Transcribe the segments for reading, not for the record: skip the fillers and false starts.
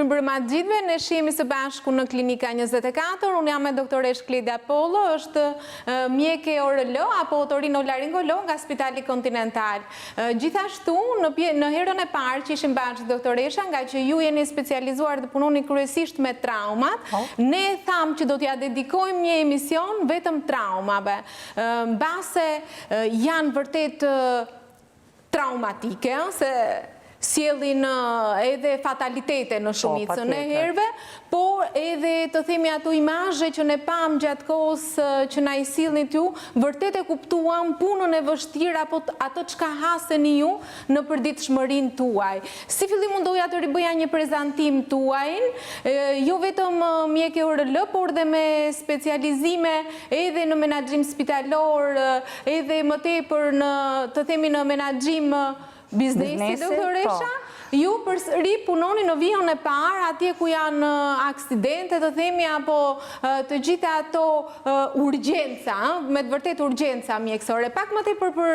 Mirëmbrëma të gjithëve, ne shihemi së bashku në Klinika 24. Unë jam me doktoresh Kledi Apollo, është mjeke ORL apo otorinolaringolog nga Spitali Continental. Gjithashtu, në herën e parë që ishim bashkë doktoresha, nga që ju jeni specializuar dhe punoni kryesisht me traumat, ne thamë që do t'ja dedikojmë një emision vetëm traumave. Mbase janë vërtet traumatike, se sjellin edhe fatalitete në shumicën e herëve, por edhe të themi ato imazhe që ne pam gjatë kohës që na i sillni ju, vërtet e kuptuam punën e vështirë apo ato çka haseni ju në përditshmërinë tuaj. Si fillim mundoja të ribëja një prezantim tuajin, jo vetëm mjeke ORL, por dhe me specializime edhe në menaxhim spitalor, edhe më tepër në të themi në menaxhim biznesi, doktoresha, ju përsëri punoni në vijën e parë, atje ku janë aksidente, të themi, apo të gjitha ato urgjenca, me të vërtet urgjenca mjekësore. Pak më tepër për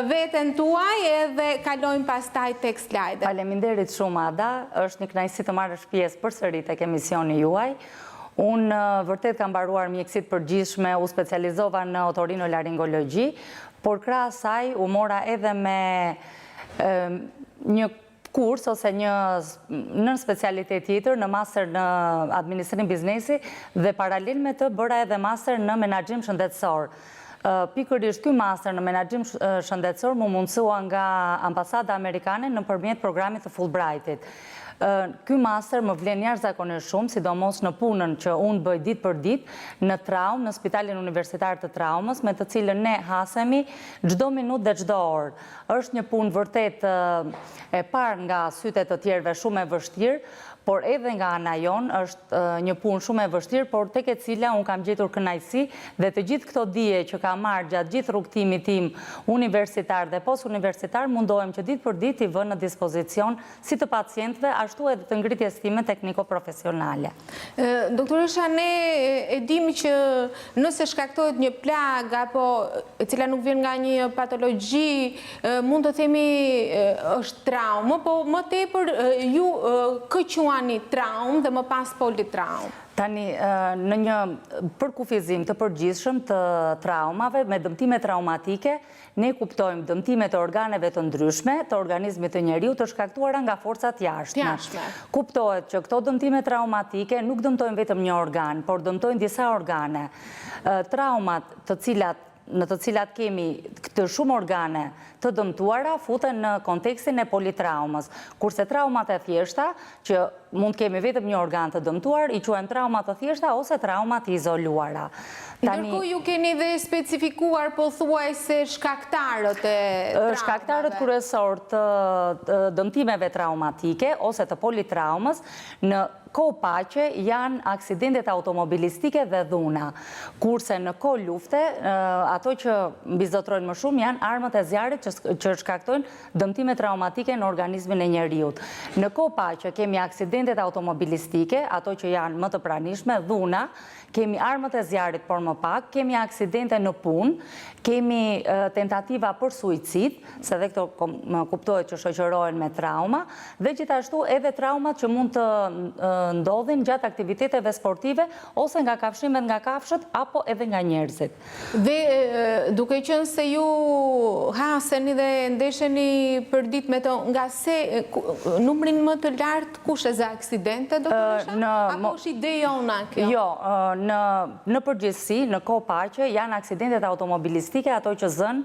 veten tuaj edhe kalojmë pastaj tek slajdet. Faleminderit shumë, Ada. Është një kënaqësi të marrësh pjesë përsëri tek emisioni juaj. Unë vërtet kam mbaruar mjekësitë përgjithshme, u specializova në otorinolaringologji, por krahas saj u mora edhe me një kurs ose një nën specialitet tjetër në master në administrim biznesi dhe paralel me të bëra edhe master në menaxhim shëndetësor. Pikërisht ky master në menaxhim shëndetësor më mundsua nga Ambasada Amerikane nëpërmjet programit të Fulbrightit. Ky master më vlen jashtëzakonisht shumë, sidomos në punën që unë bëj ditë për ditë në traumë, në Spitalin Universitar të Traumës, me të cilën ne hasemi çdo minutë dhe çdo orë. Është një punë vërtet e parë nga sytë të tjerëve shumë e vështirë, por edhe nga ana jonë është një punë shumë e vështirë, por tek e cila unë kam gjetur kënaqësi dhe të gjithë këto dije që kam marrë gjatë gjithë rrugtimit tim universitar dhe post-universitar mundohem që ditë për ditë i vë në dispozicion si të pacientëve, ashtu edhe të ngritjes time tekniko-profesionale. Doktoresha, ne e dimi që nëse shkaktohet një plagë apo e cila nuk vjen nga një patologji, mund të themi është traumë, po më tepër ju një traumë dhe më pas politraumë. Tani, në një përkufizim të përgjithshëm të traumave, me dëmtime traumatike, ne kuptojmë dëmtime të organeve të ndryshme, të organizmit të njeriut të shkaktuara nga forcat jashtme. Kuptohet që këto dëmtime traumatike nuk dëmtojnë vetëm një organ, por dëmtojnë disa organe. Traumat në të cilat kemi këtë shumë organe të dëmtuara futen në kontekstin e politraumës, kurse traumat e thjeshta, që mund kemi vetëm një organ të dëmtuar, i quajmë traumat të thjeshta ose traumat izoluara. Ndërkohë ju keni dhe specifikuar pothuajse shkaktarët e traumave. Shkaktarët kryesor të dëmtimeve traumatike ose të politraumës në kohë paqe janë aksidentet automobilistike dhe dhuna, kurse në kohë lufte ato që mbizotrojnë më shumë janë armët e zjarrit që shkaktojnë dëmtime traumatike në organizmin e njeriut. Në kohë paqe kemi aksidentet automobilistike, ato që janë më të pranishme, dhuna, kemi armët e zjarrit, por më pak, kemi aksidente në punë, kemi tentativa për suicid, se dhe këto kuptohet që shoqërohen me trauma, dhe gjithashtu edhe traumat që mund të ndodhin gjatë aktiviteteve sportive, ose nga kafshimet nga kafshët, apo edhe nga njerëzit. Dhe duke qenë se ju haseni dhe ndesheni për ditë me to, nga se numrin më të lartë kush e za aksidente, doktoresha? Apo është ide jona kjo? Jo, në përgjithësi, në kohë paqe, janë aksidentet automobilistike, ato që zënë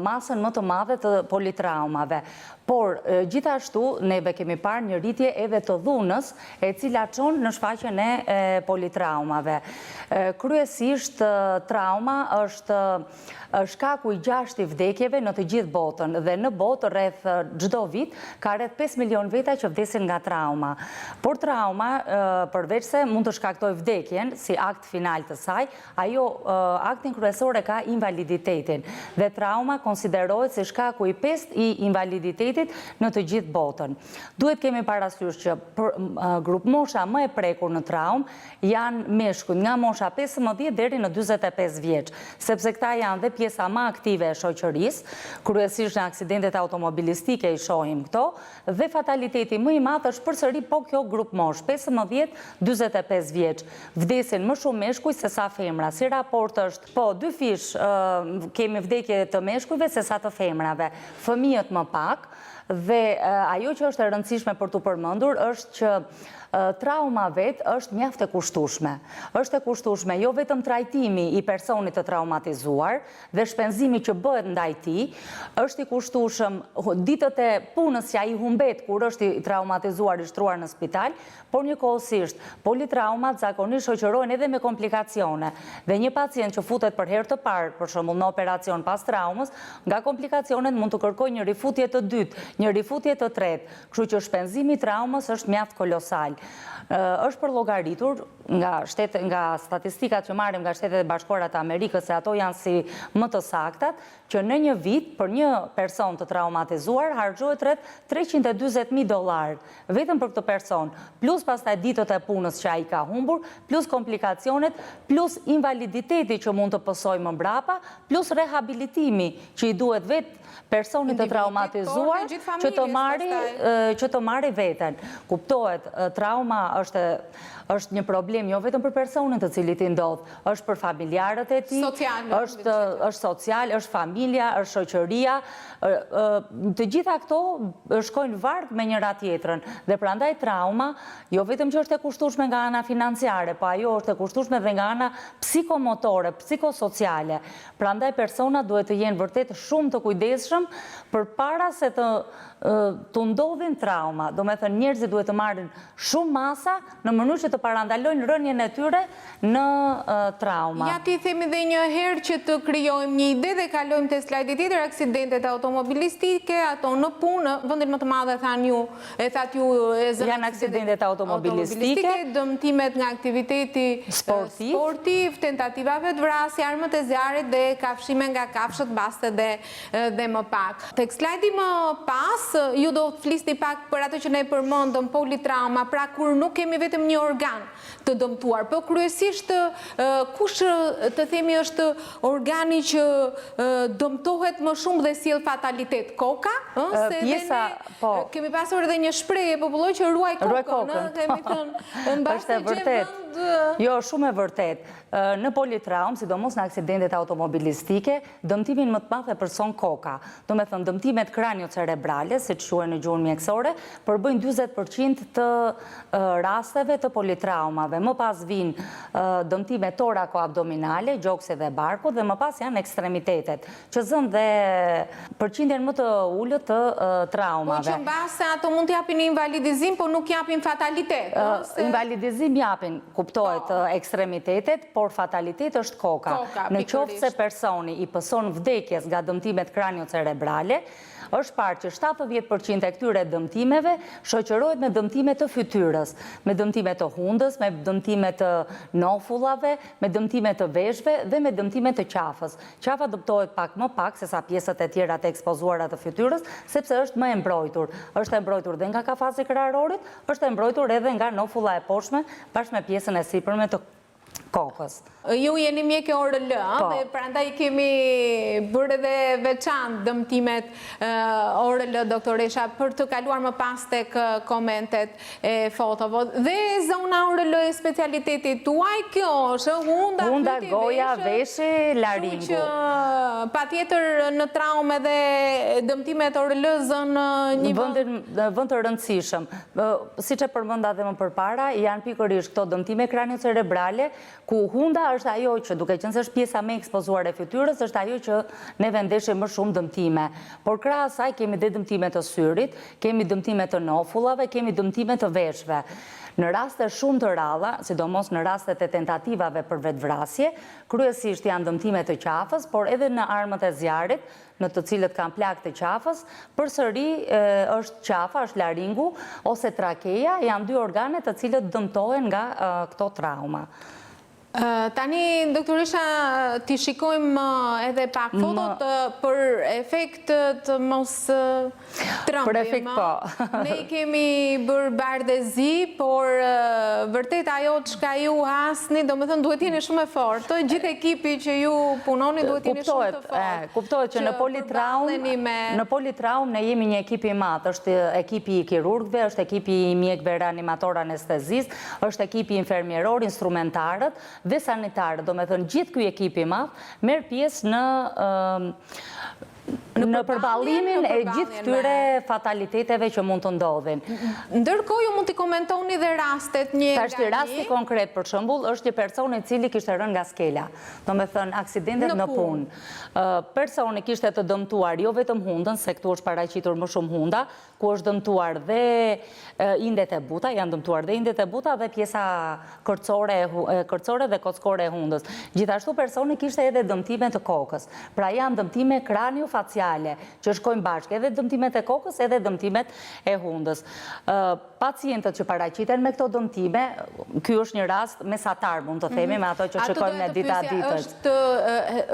masën më të madhe të politraumave. Por, gjithashtu, neve kemi parë një rritje edhe të dhunës, e cila çon në shfaqjen e politraumave. Kryesisht, trauma është shkaku i 6 i vdekjeve në të gjithë botën, dhe në botë rreth çdo vit ka rreth 5 milion veta që vdesin nga trauma. Por trauma, përveç se mund të shkaktojë vdekjen si akt final të saj, ajo aktin kryesor e ka invaliditetin, dhe trauma konsiderohet si shkaku i 5 i invaliditetit në të gjithë botën. Duhet kemi parasysh që grup mosha më e prekur në traumë janë meshkujt nga mosha 15 deri në 45 vjeç, sepse këta janë dhe pjesa më aktive e shoqërisë, kryesisht në aksidentet automobilistike i shohim këto, dhe fataliteti më i madh është përsëri po kjo grup mosh, 15-45 vjeç. Vdesin më shumë meshkuj se sa femra. Si raport është, po, 2 fish kemi vdekje të meshkujve se sa të femrave. Fëmijët më pak, dhe ajo që është e rëndësishme për të përmendur është që trauma vetë është mjaft e kushtueshme. Është e kushtueshme jo vetëm trajtimi i personit të traumatizuar dhe shpenzimi që bëhet ndaj tij, është i kushtueshëm ditët e punës që ai humbet kur është i traumatizuar, i shtruar në spital, por njëkohësisht politraumat zakonisht shoqërohen edhe me komplikacione. Dhe një pacient që futet për herë të parë, për shembull në operacion pas traumës, nga komplikacionet mund të kërkojë një rifutje të dytë, një rifutje të tretë, kështu që shpenzimi i traumës është mjaft kolosal. Është përllogaritur nga statistikat që marrim nga Shtetet e Bashkuara të Amerikës, se ato janë si më të saktat, që në një vit për një person të traumatizuar harxhohet rreth $340.000 vetëm për këtë person, plus pastaj ditët e punës që ai ka humbur, plus komplikacionet, plus invaliditeti që mund të pësojë më mbrapa, plus rehabilitimi që i duhet vetë personit të traumatizuar që të marri veten. Kuptohet, trauma është një problem jo vetëm për personin të cilit i ndodh, është për familjarët e tij, është social, është familja, është shoqëria. Të gjitha këto shkojnë varg me njëra tjetrën dhe prandaj trauma jo vetëm që është e kushtueshme nga ana financiare, po ajo është e kushtueshme dhe nga ana psikomotore, psikosociale. Prandaj personat duhet të jenë vërtet shumë të kujdesshëm përpara se të ndodhin trauma. Do me thënë njerëzit duhet të marrin shumë masa në mënyrë që të parandalojnë rënien e tyre në trauma. Ja ti themi dhe një herë që të krijojmë një ide dhe kalojmë te slajdi tjetër, aksidentet automobilistike, ato në punë, vendin më të madh thatë ju janë aksidentet automobilistike, dëmtimet nga aktiviteti sportiv, tentativave të vrasje, armët e zjarrit dhe kafshime nga kafshët, baste dhe më pak. Tek slajdi më pas, ju do të flisni pak për ato që ne përmendëm, politrauma, pra kur nuk kemi vetëm një organ të dëmtuar, po kryesisht kush të themi është organi që dëmtohet më shumë dhe sjell fatalitet? Koka? Kemi pasur edhe një shprehje popullore që ruaj kokën, kemi thënë mbas të gjë. Jo, shumë e vërtet. Në politraum, sidomos në aksidentet automobilistike, dëmtimin më të madh e përson koka. Do me thënë, dëmtimet kraniocerebrale, si që quhen në gjuhën mjekësore, përbëjnë 40% të rasteve të politraumave. Më pas vinë dëmtimet torako-abdominale, gjokse dhe barku, dhe më pas janë ekstremitetet, që zënë dhe përqindjen më të ullët të traumave. Po që mbase ato mund të japin invalidizim, po nuk japin fatalitet. Invalidizim japin, kuptohet, ekstremitetet, por fatalitet është koka. Në qoftë se personi i pëson vdekjes nga dëmtimet kraniocerebrale, është parë që 70% e këtyre dëmtimeve shoqërohet me dëmtime të fytyrës, me dëmtime të hundës, me dëmtime të nofullave, me dëmtime të veshëve dhe me dëmtime të qafës. Qafa dëmtohet pak më pak se sa pjesët e tjera të ekspozuara të fytyrës, sepse është më e mbrojtur. Është e mbrojtur dhe nga kafazi kraharorit, është e mbrojtur edhe nga nofulla e poshtme, bashkë me pjesën e sipërme të kokës. Ju jeni mjekë ORL, dhe prandaj kemi bërë edhe veçantë dëmtimet ORL, doktoresha, për të kaluar më pas tek komentet e fotove. Dhe zona ORL e specialitetit tuaj, kjo është hunda, goja, veshi, laringu. Që patjetër në traume dhe dëmtimet ORL zënë një vend të rëndësishëm. Siç e përmenda edhe më përpara, janë pikërisht këto dëmtime kraniocerebrale, ku hunda është ajo që, duke qenë se është pjesa më ekspozuar e fytyrës, është ajo që ne vendeshim më shumë dëmtime. Por krahas asaj kemi dhe dëmtime të syrit, kemi dëmtime të nofullave, kemi dëmtime të veshëve. Në raste shumë të ralla, sidomos në rastet e tentativave për vetvrasje, kryesisht janë dëmtime të qafës, por edhe në armët e zjarrit, në të cilët kanë plagë të qafës, përsëri është qafa, është laringu ose trakeja, janë dy organe të cilët dëmtohen nga këto trauma. Tani, doktorisha, t'i shikojmë edhe pak fotot për efekt të mos trëmbim. Për efekt po. Ne kemi bërë bardhëzi, por vërtet ajo çka ju hasni, do me thënë duhet jeni shumë e fortë. Gjithë ekipi që ju punoni duhet jeni shumë të fortë. Kuptohet që në Politraum ne jemi një ekip i madh, është ekipi i kirurgëve, është ekipi i mjekëve reanimator anestezist, është ekipi infermieror, instrumentarët dhe sanitarët, do me thënë gjithë ky ekipi madh merr pjesë në përballimin e gjithë këtyre fataliteteve që mund të ndodhin. Ndërkohë ju mund t'i komentoni dhe rastet një nga një. Tashti rasti konkret për shembull është një person i cili kishte rënë nga skela, do me thënë aksidentet në punë. Personi kishte të dëmtuar jo vetëm hundën, se këtu është paraqitur më shumë hunda, ku është dëmtuar dhe indet e buta, janë dëmtuar dhe indet e buta dhe pjesa kërcore dhe kockore e hundës. Gjithashtu personi kishte edhe dëmtime të kokës. Pra janë dëmtime kraniofaciale që shkojnë bashkë, edhe dëmtimet e kokës, edhe dëmtimet e hundës. Pacientët që paraqiten me këto dëmtime, ky është një rast mesatar, mund të themi, me ato që shikojmë në dita ditës.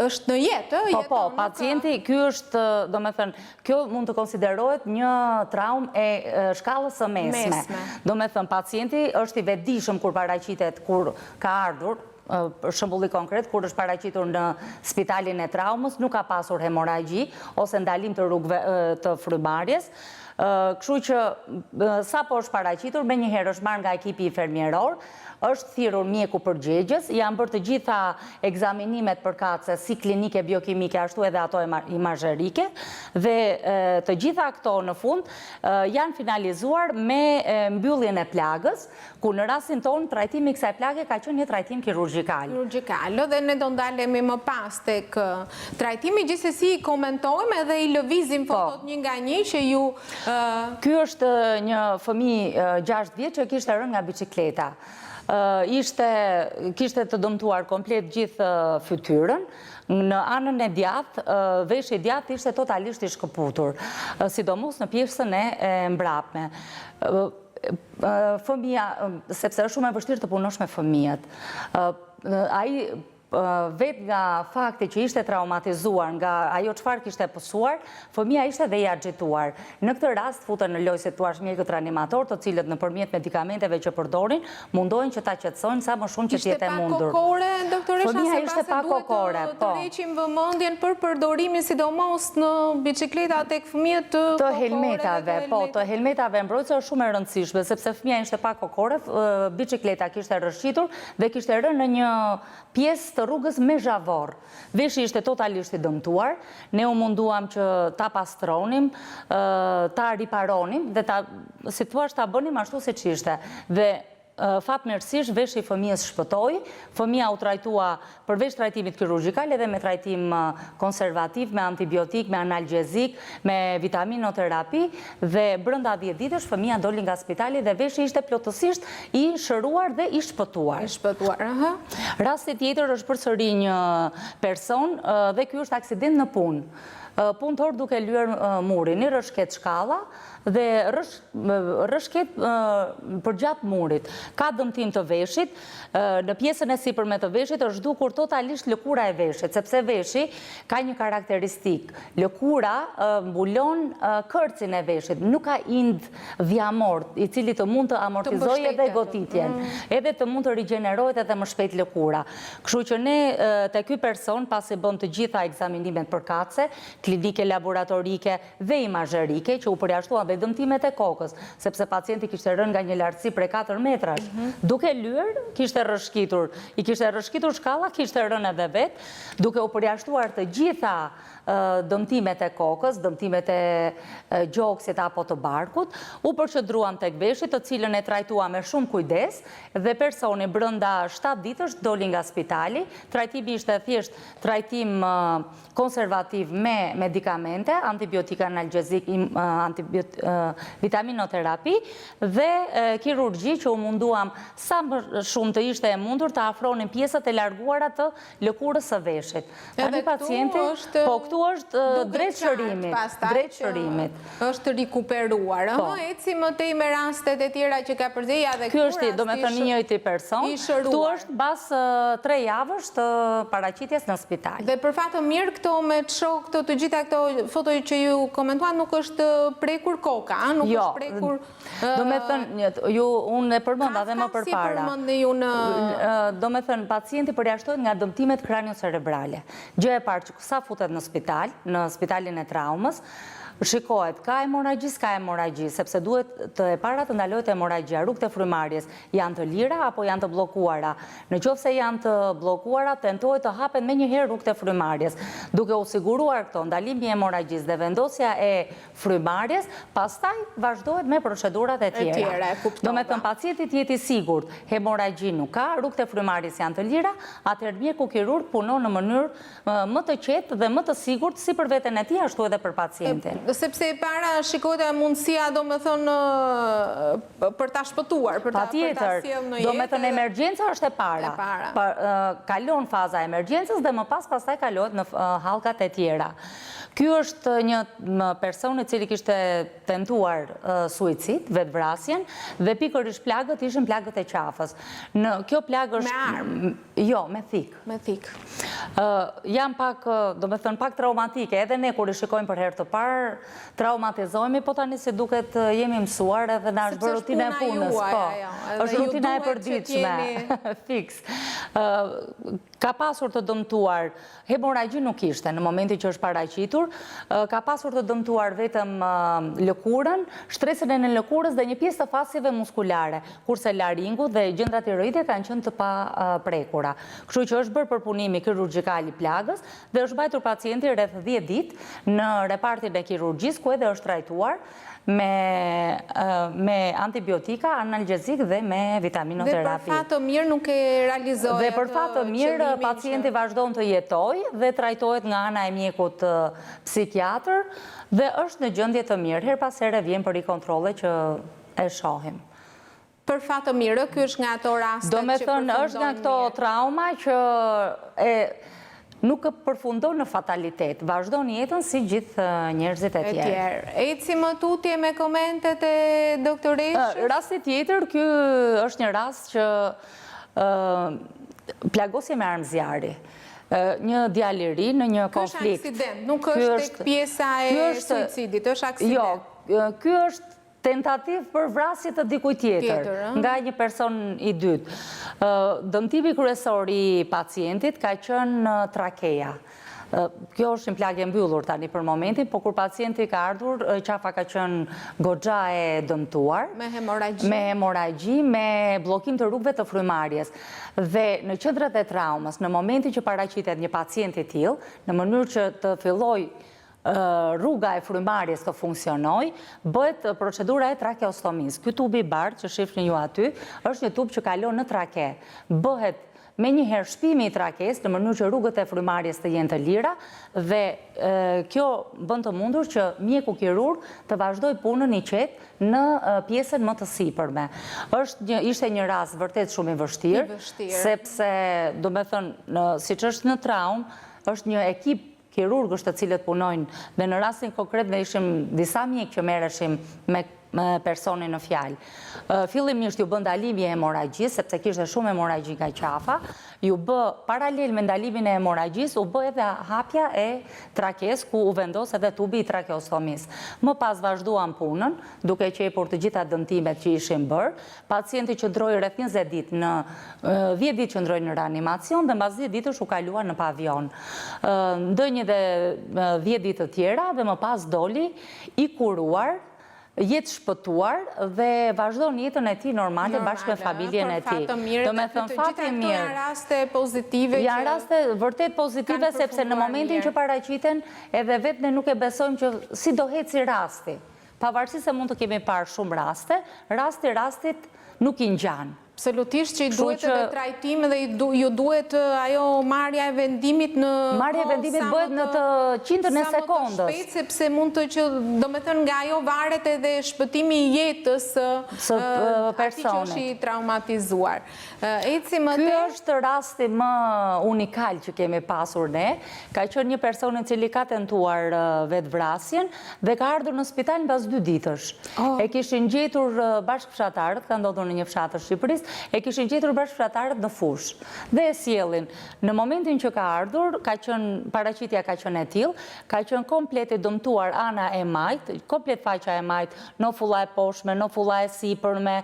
Është në jetë? Po, pacienti, ky është, do me thënë, kjo mund të konsiderohet një traumë e shkallës së mesme. Do me thënë, pacienti është i vetëdijshëm kur paraqitet, kur ka ardhur, për shembulli konkret, kur është paraqitur në spitalin e traumës, nuk ka pasur hemoragji ose ndalim të rrugëve të frymarrjes. Kështu që sa po është paraqitur, me njëherë është marrë nga ekipi infermieror, është thirrur mjeku përgjegjës, janë bërë të gjitha ekzaminimet përkatëse si klinike, biokimike, ashtu edhe ato imazherike, dhe të gjitha këto në fund janë finalizuar me mbylljen e plagës, ku në rastin tonë trajtimi i kësaj plage ka qenë një trajtim kirurgjikal. Dhe ne do ndalemi më pas tek trajtimi, gjithsesi i komentojmë edhe i lëvizim fotot një nga një që ju... Ky është një fëmijë 6 vjeç që kishte rënë nga bicikleta. Kishte të dëmtuar komplet gjithë fytyrën. Në anën e djathtë, veshi i djathtë ishte totalisht i shkëputur, sidomos në pjesën e mbrapme. Fëmija, sepse është shumë e vështirë të punosh me fëmijët, ai vetë nga fakti që ishte traumatizuar nga ajo çfarë kishte pësuar, fëmija ishte dhe i agituar. Në këtë rast futen në lojë, si thua, mjekët reanimator, të cilët nëpërmjet medikamenteve që përdorin, mundohen që ta qetësojnë sa më shumë që të jetë e mundur. Ishte pak kokore, doktoresha, fëmija ishte pak kokore, po. Të reqim vëmendjen për përdorimin sidomos në bicikleta tek fëmijët të helmetave, po, të helmetave mbrojtëse është shumë e rëndësishme, sepse fëmija ishte pak kokore, bicikleta kishte rrëshqitur dhe kishte rënë në një pjesë të rrugës me zhavor. Veshi ishte totalisht i dëmtuar, ne u munduam që ta pastronim, ta riparonim dhe si thua ta bënim ashtu siç ishte. Dhe fatmirësisht veshi i fëmijës shpëtoi, fëmija u trajtua përveç trajtimit kirurgjikal edhe me trajtim konservativ, me antibiotik, me analgjezik, me vitaminoterapi dhe brenda 10 ditësh fëmija doli nga spitali dhe veshi ishte plotësisht i shëruar dhe i shpëtuar. Rasti tjetër është përsëri një person dhe ky është aksident në punë. Punëtor duke lyer murin, një rrëshket shkalla dhe rrëshket përgjatë murit. Ka dëmtim të veshit, në pjesën e sipërme të veshit është zhdukur totalisht lëkura e veshit, sepse veshi ka një karakteristik. Lëkura mbulon kërcin e veshit, nuk ka ind dhjamor, i cili të mund të amortizojë edhe goditjen, edhe të mund të rigjenerohet edhe më shpejt lëkura. Kështu që ne te ky person, pasi bën të gjitha ekzaminimet përkatëse, klinike, laboratorike dhe imazherike, që u përjashtuan dhe dëmtimet e kokës, sepse pacienti kishte rënë nga një lartësi prej 4 metrash. Duke lyer, kishte rrëshqitur, i kishte rrëshqitur shkalla, kishte rënë edhe vetë, duke u përjashtuar të gjitha dëmtimet e kokës, dëmtimet e gjoksit apo të barkut, u përqëndruam tek veshi, të cilën e trajtuam me shumë kujdes dhe personi brenda 7 ditësh doli nga spitali. Trajtimi ishte thjesht trajtim konservativ me medikamente, antibiotik, analgjezik, vitaminoterapi dhe kirurgji që u munduam sa më shumë të ishte e mundur të afronin pjesët e larguara të lëkurës së veshit. Tani pacienti, po këtu është drejt shërimit. Është rikuperuar. Eci më tej me rastet e tjera që ka përziha dhe ky është, do me thënë, një njëjti person. Këtu është bas 3 javësh të paraqitjes në spital. Dhe për fat të mirë këto me shok, të gjitha këto foto që ju komentuan nuk është prekur koka, nuk është prekur. Do me thënë, unë e përmenda dhe më përpara. Do me thënë, pacienti përjashtohet nga dëmtimet kraniocerebrale. Gjë e parë që sa futet në spital, në spitalin e traumës, shikohet ka hemorragji, sepse duhet të e para të ndalohet hemorragjia. Rrugët e frymarrjes janë të lira apo janë të bllokuara. Në qoftë se janë të bllokuara, tentohet të hapen menjëherë rrugët e frymarrjes. Duke u siguruar këto, ndalimi i hemorragjisë dhe vendosja e frymarrjes, pastaj vazhdohet me procedurat e tjera. Do me thënë, pacienti të jetë i sigurt, hemorragji nuk ka, rrugët e frymarrjes janë të lira, atëherë mjeku kirurg punon në mënyrë më të qetë dhe më të sigurt si për veten e tij ashtu edhe për pacientin. Sepse para shikohet e mundësia, do me thënë, për ta shpëtuar, për ta sjellë në jetë. Do me thënë, emergjenca është e para. Kalon faza e emergjencës dhe më pastaj kalohet në hallkat e tjera. Ky është një person i cili kishte tentuar suicid, vetvrasjen, dhe pikërisht plagët ishin plagët e qafës. Kjo plagë është... Me armë? Jo, me thikë. Me thikë. Jam pak, do me thënë, pak traumatike. Edhe ne, kur i shikojmë për herë të parë, traumatizohemi, po tani si duket jemi mësuar edhe na është bërë rutina e punës. Është rutina e përditshme. Fiks. Ka pasur të dëmtuar, hemorragji nuk ishte në momentin që është paraqitur, ka pasur të dëmtuar vetëm lëkurën, shtresën e në lëkurës dhe një pjesë të fascieve muskulare, kurse laringu dhe gjendra tiroide kanë qenë të pa prekura. Kështu që është bërë përpunimi kirurgjikal i plagës dhe është mbajtur pacienti rreth 10 ditë në repartin e kirurgjisë, ku edhe është trajtuar me antibiotika, analgjezik dhe me vitaminoterapi. Dhe për fat të mirë nuk e realizohet. Dhe për fat të mirë, pacienti vazhdon të jetoj dhe trajtohet nga ana e mjekut psikiatër dhe është në gjendje të mirë. Her pas here vjen për i kontrole që e shohim. Për fat të mirë, ky është nga ato raste që do me thënë, është nga këto trauma që nuk përfundon në fatalitet, vazhdon jetën si gjithë njerëzit e tjerë. Eci më tutje me komentet e doktoreshës? Rasti tjetër, ky është një rast që plagosje me armë zjarri. Një djalë i ri në një konflikt. Ky është aksident, nuk është tek pjesa e suicidit, është aksident. Jo, ky është tentativ për vrasje të dikuj tjetër, nga një person i dytë. Dëmtimi kryesor i pacientit ka qenë trakeja. Kjo është një plagë e mbyllur tani për momentin, po kur pacienti ka ardhur, qafa ka qenë goxha e dëmtuar. Me hemorragji. Me hemorragji, me bllokim të rrugëve të frymarrjes. Dhe në qendrat e traumës, në momentin që paraqitet një pacient i tillë, në mënyrë që të fillojë rruga e frymarrjes të funksionoj, bëhet procedura e trakeostomisë. Ky tub i bardhë që shifni ju aty, është një tub që kalon në trake. Bëhet me njëherë shpimi i trakes në mënyrë që rrugët e frymarrjes të jenë të lira dhe kjo bën të mundur që mjeku kirurg të vazhdoj punën i qetë në pjesën më të sipërme. Ishte një rast vërtet shumë i vështirë, sepse, do me thënë, siç është në traumë, është një ekip kirurgësh të cilët punojnë dhe në rastin konkret ne ishim disa mjekë që merreshim me personin në fjalë. Fillimisht ju bë ndalimi e hemorragjisë, sepse kishte shumë hemorragji nga qafa, ju bë paralel me ndalimin e hemorragjisë, u bë edhe hapja e trakes, ku u vendos edhe tubi i trakeostomisë. Më pas vazhduan punën, duke qepur të gjitha dëmtimet që ishin bërë. Pacienti qëndroi rreth 20 ditë në 10 ditë qëndroi në reanimacion dhe mbas 10 ditësh u kaluan në pavion. Ndonjë dhe 10 ditë të tjera dhe më pas doli i kuruar, jetë shpëtuar dhe vazhdon jetën e tij normale bashkë me familjen e tij. Do me thënë fati mirë. Janë raste pozitive. Janë raste vërtet pozitive sepse në momentin që paraqiten edhe vetë ne nuk e besojmë që si do heci rasti. Pavarësisht se mund të kemi parë shumë raste, rasti rastit nuk i ngjan. Absolutisht që i duhet edhe trajtim dhe ju duhet ajo marrja e vendimit në marrja e vendimit bëhet në të qindën e sekondës. Sa më të shpejt, sepse mund të që, do me thënë, nga ajo varet edhe shpëtimi i jetës së atij që është i traumatizuar. Ky është rasti më unikal që kemi pasur ne. Ka qenë një person i cili ka tentuar vetvrasjen dhe ka ardhur në spital mbas 2 ditësh. E kishin gjetur bashkëfshatarët, ka ndodhur në një fshat të Shqipërisë, e kishin gjetur bashkëfshatarët në fush dhe e sjellin. Në momentin që ka ardhur, paraqitja ka qenë e tillë, ka qenë komplet e dëmtuar ana e majt, komplet faqja e majt, në fulla e poshtme, në fulla e sipërme,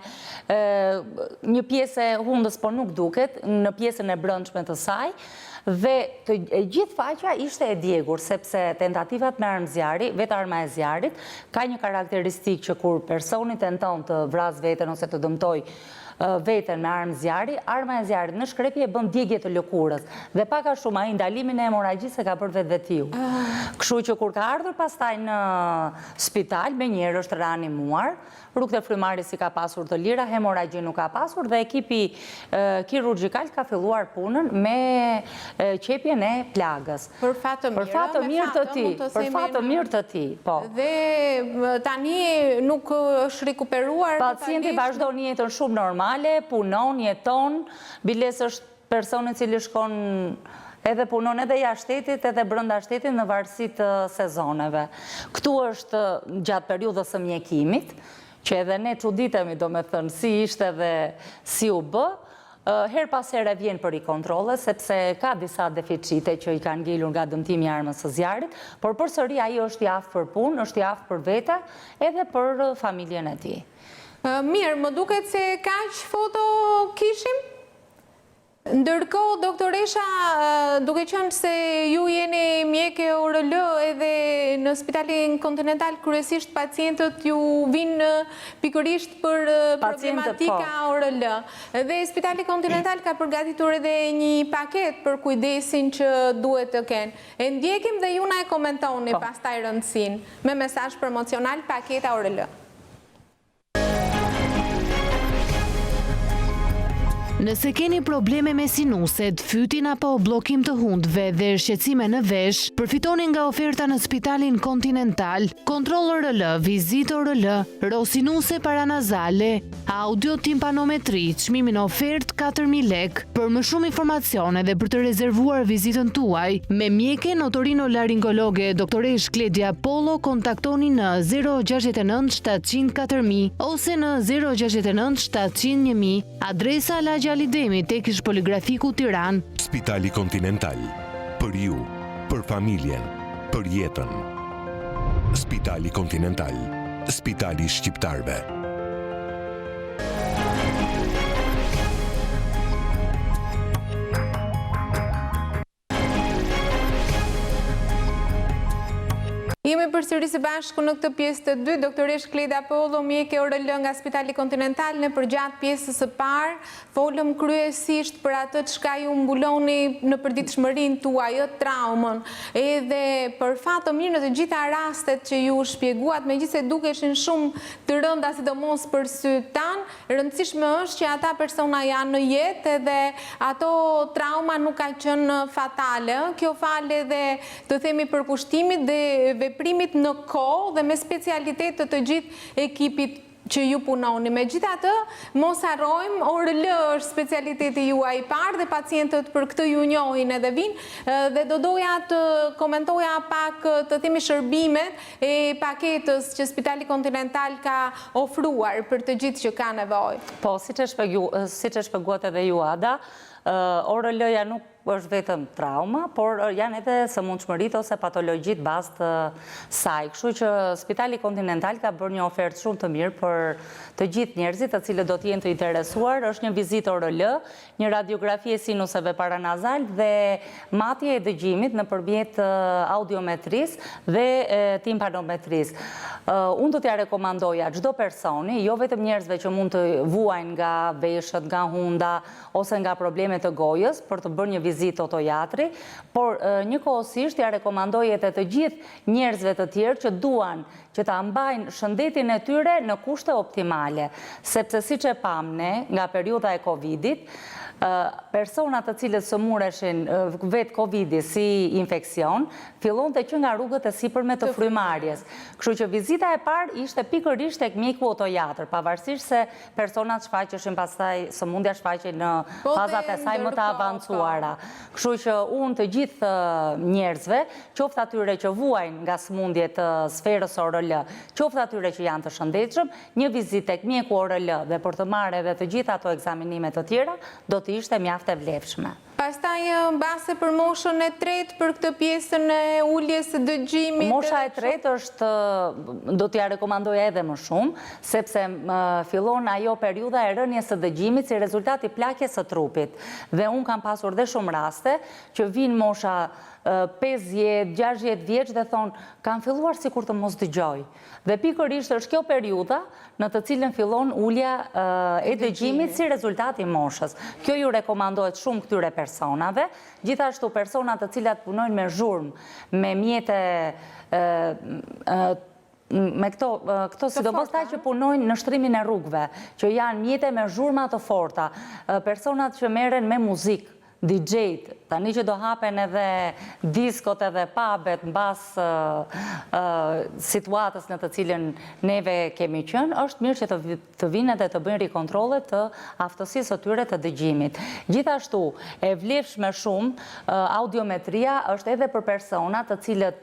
një pjesë e hundës por nuk duket, në pjesën e brendshme të saj. Dhe gjithë faqja ishte e djegur, sepse tentativat me armë zjarri, vetë arma e zjarrit, ka një karakteristikë që kur personi tenton të vras veten ose të dëmtoj veten me armë zjarri, arma e zjarrit në shkrepje bën djegje të lëkurës dhe pak a shumë ai ndalimin e hemorragjisë e ka bërë vetvetiu. Kështu që kur ka ardhur pastaj në spital, menjëherë është reanimuar, rrugët e frymarrjes i ka pasur të lira, hemorragji nuk ka pasur dhe ekipi kirurgjikal ka filluar punën me qepjen e plagës. Për fat të mirë të tij, po. Dhe tani nuk është rikuperuar. Pacienti vazhdon jetën shumë normale, punon, jeton, biles është person i cili shkon edhe punon edhe jashtë shtetit, edhe brenda shtetit në varësi të sezoneve. Ktu është gjatë periudhës së mjekimit, që edhe ne çuditemi, do me thënë, si ishte dhe si u bë, her pas here vjen për i kontrole, sepse ka disa deficite që i kanë ngelur nga dëmtimi i armës së zjarrit, por përsëri ai është i aftë për punë, është i aftë për vete, edhe për familjen e tij. Mirë, më duket se kaq foto kishim? Ndërkohë, doktoresha, duke qenë se ju jeni mjeke ORL edhe në Spitalin Kontinental, kryesisht pacientët ju vinë pikërisht për problematika ORL. Dhe Spitali Kontinental ka përgatitur edhe një paket për kujdesin që duhet të kenë. E ndjekim dhe ju na e komentoni pastaj rëndësinë me mesazh promocional paketa ORL. Nëse keni probleme me sinuset, fytin apo blokim të hundëve dhe shqetësime në vesh, përfitoni nga oferta në Spitalin Kontinental, kontroll ORL, vizitë ORL, rosinuse paranazale, audio timpanometri, çmimi në ofertë 4.000 lek. Për më shumë informacione dhe për të rezervuar vizitën tuaj, me mjeken otorinolaringologe doktoresh Kledia Polo, kontaktoni në 069 700 4000 ose në 069 700 1000, adresa Lagja Lidemi tek ish poligrafiku Tiranë. Spitali Kontinental. Për ju, për familjen, për jetën. Spitali Kontinental. Spitali shqiptarëve. Jemi përsëri së bashku në këtë pjesë të dytë, doktoresh Kledia Polo, mjeke ORL nga Spitali Kontinental. Në përgjatë pjesës së parë, folëm kryesisht për atë çka ju mbuloni në përditshmërinë tuaj, traumën, edhe për fat të mirë në të gjitha rastet që ju shpjeguat, megjithëse dukeshin shumë të rënda, sidomos për sy tan, rëndësishme është që ata persona janë në jetë edhe ato trauma nuk ka qenë fatale. Kjo fal edhe të themi përkushtimit dhe veprimit në kohë dhe me specialitetet të gjithë ekipit që ju punoni. Megjithatë, mos harrojmë, ORL është specialiteti juaj i parë dhe pacientët për këtë ju njohin edhe vinë dhe do doja të komentoja pak të themi shërbimet e paketës që Spitali Kontinental ka ofruar për të gjithë që ka nevojë. Po, siç e shpjeguat edhe ju, Ada, ORL-ja nuk është vetëm trauma, por janë edhe sëmundshmëritë ose patologjit bazë të saj. Kështu që Spitali Kontinental ka bërë një ofertë shumë të mirë për të gjithë njerëzit të cilët do të jenë të interesuar. Është një vizitë ORL, një radiografi e sinuseve paranazal dhe matje e dëgjimit nëpërmjet audiometrisë dhe timpanometrisë. Unë do t'ja rekomandoja çdo personi, jo vetëm njerëzve që mund të vuajnë nga veshët, nga hunda ose nga probleme të gojës, për të bërë një vizitë otojatri, por njëkohësisht ja rekomandoj edhe të gjithë njerëzve të tjerë që duan që ta mbajnë shëndetin e tyre në kushte optimale, sepse siç e pam ne nga periudha e Covidit, personat të cilët sëmureshin vetë Covidi si infekcion, fillon të që nga rrugët e sipërme të frymarrjes. Kështu që vizita e parë ishte pikërisht tek mjeku otojatër, pavarësisht se personat shfaqeshin pastaj sëmundja shfaqej në fazat e saj më të avancuara. Kështu që unë të gjithë njerëzve, qoftë atyre që vuajnë nga sëmundje të sferës ORL, qoftë atyre që janë të shëndetshëm, një vizitë tek mjeku ORL dhe për të marrë edhe të gjitha ato ekzaminime të tjera, do të ishte mjaft e vlefshme. Pastaj mbase për moshën e tretë për këtë pjesën e uljes së dëgjimit. Mosha e tretë është, do t'ja rekomandoj edhe më shumë, sepse fillon ajo periudha e rënies së dëgjimit si rezultat i plakjes së trupit. Dhe unë kam pasur dhe shumë raste që vinë mosha 50, 60 vjeç dhe thonë, kam filluar si kur të mos dëgjoj. Dhe pikërisht është kjo periudha në të cilën fillon ulja e dëgjimit si rezultat i moshës. Kjo ju rekomandohet shumë këtyre personave, gjithashtu personat të cilat punojnë me zhurmë, me mjete me këto sidomos ta që punojnë në shtrimin e rrugëve, që janë mjete me zhurma të forta, personat që merren me muzikë, DJ-t, tani që do hapen edhe diskot edhe pubet mbas situatës në të cilën neve kemi qenë, është mirë që të vinë edhe të bëjnë rikontrolle të aftësisë së tyre të dëgjimit. Gjithashtu, e vlefshme shumë, audiometria është edhe për persona të cilët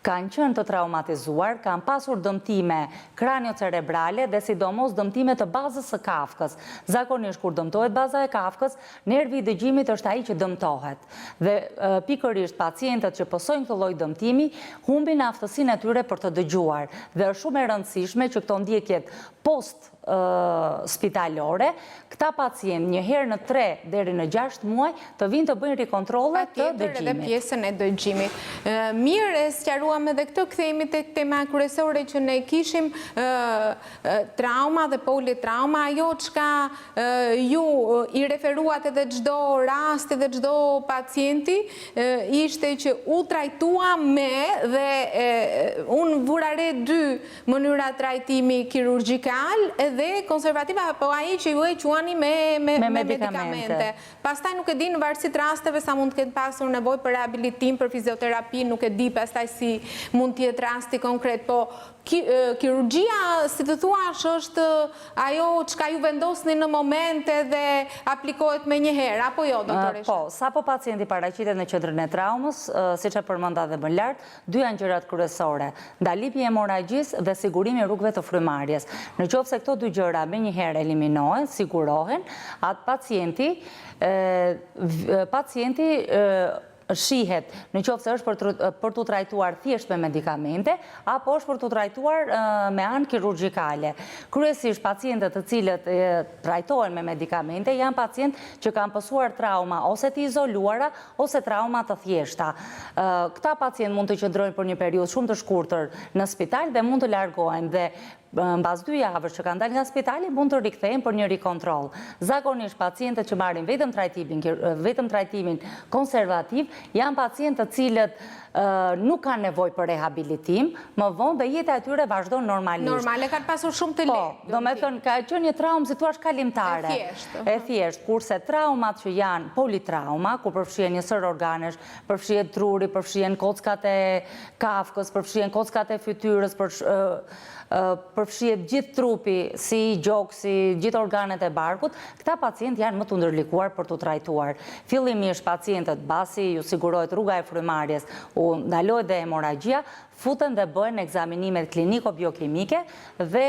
kanë qenë të traumatizuar, kanë pasur dëmtime kraniocerebrale dhe sidomos dëmtime të bazës së kafkës. Zakonisht kur dëmtohet baza e kafkës, nervi i dëgjimit është ai që dëmtohet. Dhe pikërisht pacientët që posojnë këtë lloj dëmtimi humbin aftësinë e tyre për të dëgjuar. Dhe është shumë e rëndësishme që këto ndjekjet post spitalore, këta pacient një herë në 3 deri në 6 muaj të vinë të bëjnë rikontrolle të dëgjimit. Edhe pjesën e dëgjimit. Mirë, e sqaruam edhe këtë, kthehemi tek tema kryesore që ne kishim, trauma dhe politrauma, ajo çka ju i referuat edhe çdo rast edhe çdo pacienti, ishte që u trajtua me dhe unë vura re 2 mënyra trajtimi kirurgjikal dhe konservativa, apo ai që ju e quani me medikamente. Pastaj nuk e di në varësi të rasteve sa mund të ketë pasur nevojë për rehabilitim, për fizioterapi, nuk e di pastaj si mund të jetë rasti konkret, po kirurgjia, si të thuash, është ajo çka ju vendosni në momente dhe aplikohet me njëherë, apo jo, doktoresha? Po, sa po pacienti paraqitet në qendrën e traumës, siç e përmenda dhe më lart, 2 janë gjërat kryesore: ndalimi i hemorragjisë dhe sigurimi i rrugëve të frymarrjes. Në qoftë se këto 2 gjëra me njëherë eliminohen, sigurohen, atë pacienti shihet në qoftë se është për të trajtuar thjesht me medikamente, apo është për të trajtuar me anë kirurgjikale. Kryesisht pacientët të cilët trajtohen me medikamente janë pacientë që kanë pasur trauma ose të izoluara ose trauma të thjeshta. Këta pacientë mund të qëndrojnë për një periudhë shumë të shkurtër në spital dhe mund të largohen dhe mbas 2 javësh që kanë dalë nga spitali mund të rikthehen për një rikontroll. Zakonisht pacientët që marrin vetëm trajtimin konservativ janë pacientë të cilët nuk kanë nevojë për rehabilitim, më vonë dhe jeta e tyre vazhdon normalisht. Normale kanë pasur shumë të lehtë. Po, do me thënë ka qenë një traumë si thua kalimtare. E thjesht, kurse traumat që janë politrauma, ku përfshihen një sër organesh, përfshihet truri, përfshihen kockat e kafkës, përfshihen kockat e fytyrës, përfshihet gjithë trupi, si gjoksi, gjithë organet e barkut, këta pacientë janë më të ndërlikuar për të trajtuar. Fillimisht pacientët, basi ju sigurohet rruga e frymarrjes, u ndalohet dhe hemorragjia, futen dhe bëhen ekzaminimet kliniko-biokimike dhe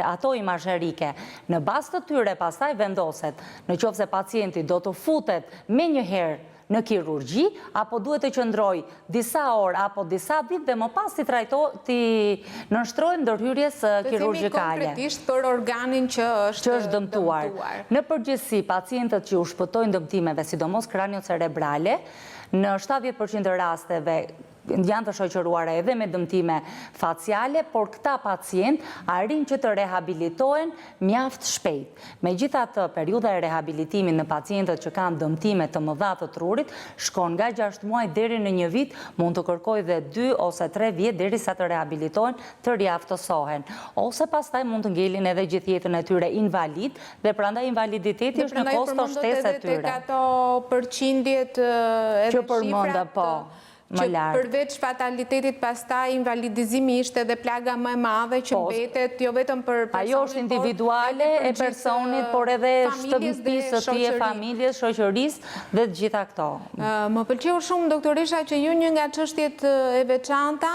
ato imazherike. Në bazë të tyre pastaj vendoset në qoftë se pacienti do të futet me njëherë në kirurgji, apo duhet të qëndroj disa orë apo disa ditë dhe më pas të nënshtrojnë ndërhyrjes kirurgjikale. Të themi konkretisht për organin që është dëmtuar. Në përgjithësi, pacientët që u shpëtojnë dëmtimeve, sidomos kraniocerebrale, në 70% rasteve janë të shoqëruara edhe me dëmtime faciale, por këta pacient arrin që të rehabilitohen mjaft shpejt. Megjithatë, periudha e rehabilitimit në pacientët që kanë dëmtime të mëdha të trurit shkon nga 6 muaj deri në 1 vit, mund të kërkojë dhe 2 ose 3 vjet derisa të rehabilitohen, të riaftësohen. Ose pastaj mund të ngelin edhe gjithë jetën e tyre invalid dhe prandaj invaliditeti është në kosto shtesë e tyre. Tek ato përqindjet edhe që përmenda po. Që përveç fatalitetit pastaj invalidizimi ishte edhe plaga më e madhe që mbetet jo vetëm për personin, ajo është individuale e personit, por edhe shtëpisë së tij, familjes, shoqërisë dhe të gjitha këto. Më pëlqeu shumë doktoresha që ju një nga çështjet e veçanta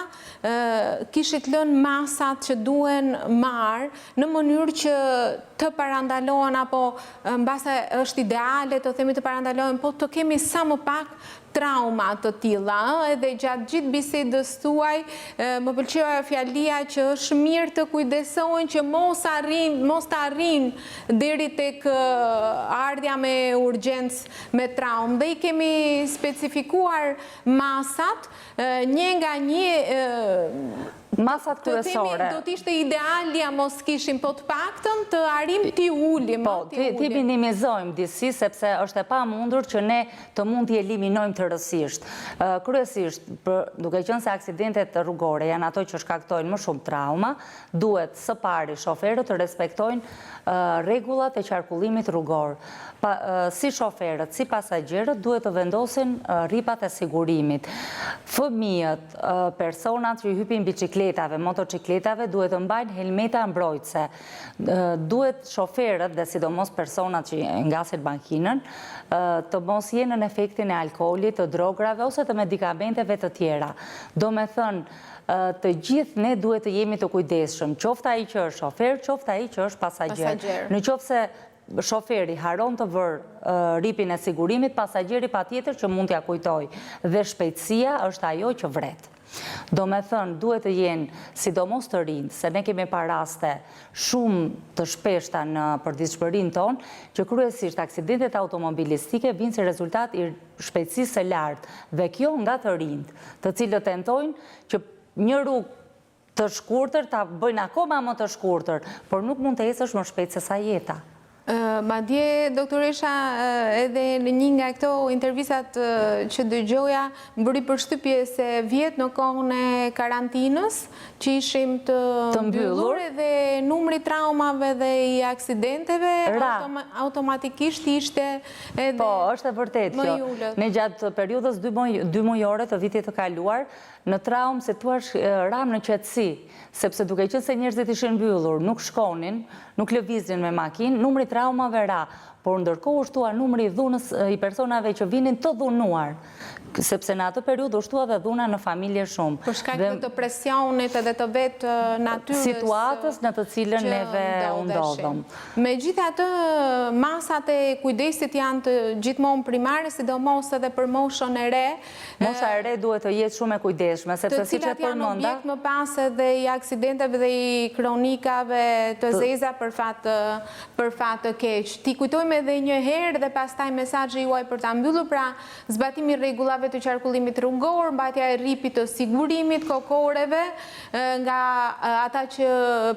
kishit lënë masat që duhen marrë në mënyrë që të parandalohen apo mbase është ideale të themi të parandalohen, po të kemi sa më pak trauma të tilla, edhe gjatë gjithë bisedës tuaj më pëlqeu ajo fjalia që është mirë të kujdesohen që mos të arrin deri tek ardhja me urgjencë me traumë. Dhe i kemi specifikuar masat, një nga një masat kryesore. Do t'ishte idealja mos kishim, po të paktën të arrim t'i ulim. Po, t'i minimizojmë disi, sepse është e pamundur që ne të mund t'i eliminojmë tërësisht. Kryesisht, duke qenë se aksidentet rrugore janë ato që shkaktojnë më shumë trauma, duhet së pari shoferët të respektojnë rregullat e qarkullimit rrugor. Si shoferët, si pasagjerët duhet të vendosin rripat e sigurimit. Fëmijët, personat që hypin bicikletave, motocikletave duhet të mbajnë helmeta mbrojtëse. Duhet shoferët dhe sidomos personat që ngasin makinën të mos jenë në efektin e alkoolit, të drograve ose të medikamenteve të tjera. Do me thënë, të gjithë ne duhet të jemi të kujdesshëm, qoftë ai që është shofer, qoftë ai që është pasagjer. Në qoftë se shoferi haron të vërë rripin e sigurimit, pasagjeri patjetër që mund t'ja kujtoj, dhe shpejtësia është ajo që vret. Do me thënë, duhet të jenë sidomos të rinjë, se ne kemi paraste shumë të shpeshta në përditshmërinë tonë, që kryesisht aksidentet automobilistike vinë si rezultat i shpejtësisë së lartë, dhe kjo nga të rinjt, të cilët tentojnë që një rrugë të shkurtër ta bëjnë akoma më të shkurtër, por nuk mund të ecësh më shpejt se sa jeta. Madje, doktoresha, edhe në një nga këto intervistat që dëgjoja, më bëri përshtypje se vjet në kohën e karantinës, që ishim të mbyllur, edhe numri traumave dhe i aksidenteve automatikisht ishte edhe po, është e vërtet më kjo. i ulët. Ne gjatë periudhës 2 mujore të vitit të kaluar, në traumë se tu është ram në qetësi, sepse duke qenë se njerëzit ishin mbyllur, nuk shkonin, nuk lëviznin me makinë, numri traumave ra, por ndërkohë ushtua numri i dhunës i personave që vinin të dhunuar, sepse në atë periudhë ushtua dhe dhuna në familje shumë. Për shkak të presionit edhe të vetë natyrës situatës në të cilën neve u ndodhëm. Megjithatë, masat e kujdesit janë të gjithmonë primare, sidomos edhe për moshën e re. Mosha e re duhet të jetë shumë e kujdesshme, sepse siç e përmenda, të cilat janë objekt më pas edhe i aksidenteve dhe i kronikave të zeza për fat të keq. Ti kujtojmë edhe një herë dhe pastaj mesazhi juaj për ta mbyllur, pra zbatimi i rregullave të qarkullimit rrugor, mbajtja e rripit të sigurimit kokoreve nga ata që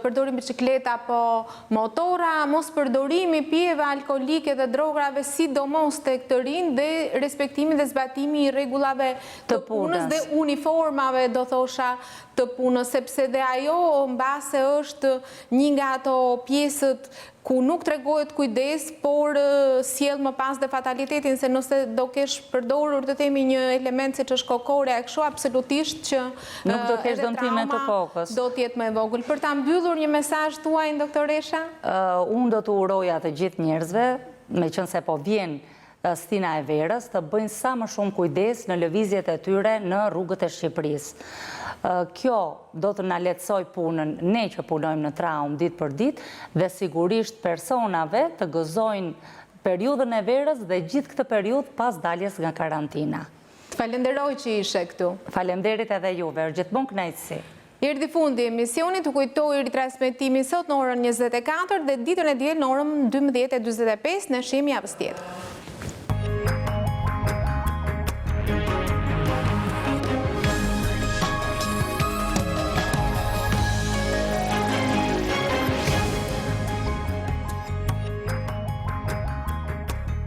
përdorin bicikleta apo motora, mos përdorimi pijeve alkolike dhe drograve, sidomos tek të rinj, dhe respektimi dhe zbatimi i rregullave të punës dhe uniformave, do thosha, të punës, sepse dhe ajo mbase është një nga ato pjesët ku nuk tregohet kujdes, por sjell më pas dhe fatalitetin, se nëse do kesh përdorur të themi një element siç është kokore, kështu absolutisht që nuk do kesh dëmtime të kokës. Do të jetë më e vogël. Për ta mbyllur një mesazh tuaj, doktoresha? Unë do të uroja të gjithë njerëzve, meqense po vjen stina e verës, të bëjnë sa më shumë kujdes në lëvizjet e tyre në rrugët e Shqipërisë. Kjo do të na lehtësoj punën, ne që punojmë në traumë ditë për ditë, dhe sigurisht personave të gëzojnë periudhën e verës dhe gjithë këtë periudhë pas daljes nga karantina. Të falenderoj që ishe këtu. Faleminderit edhe juve, gjithmonë kënaqësi. Erdhi fundi emisionit, të kujtoj ritransmetimin sot në orën 24 dhe ditën e diel në orën 12:45, ne shihemi javës tjetër.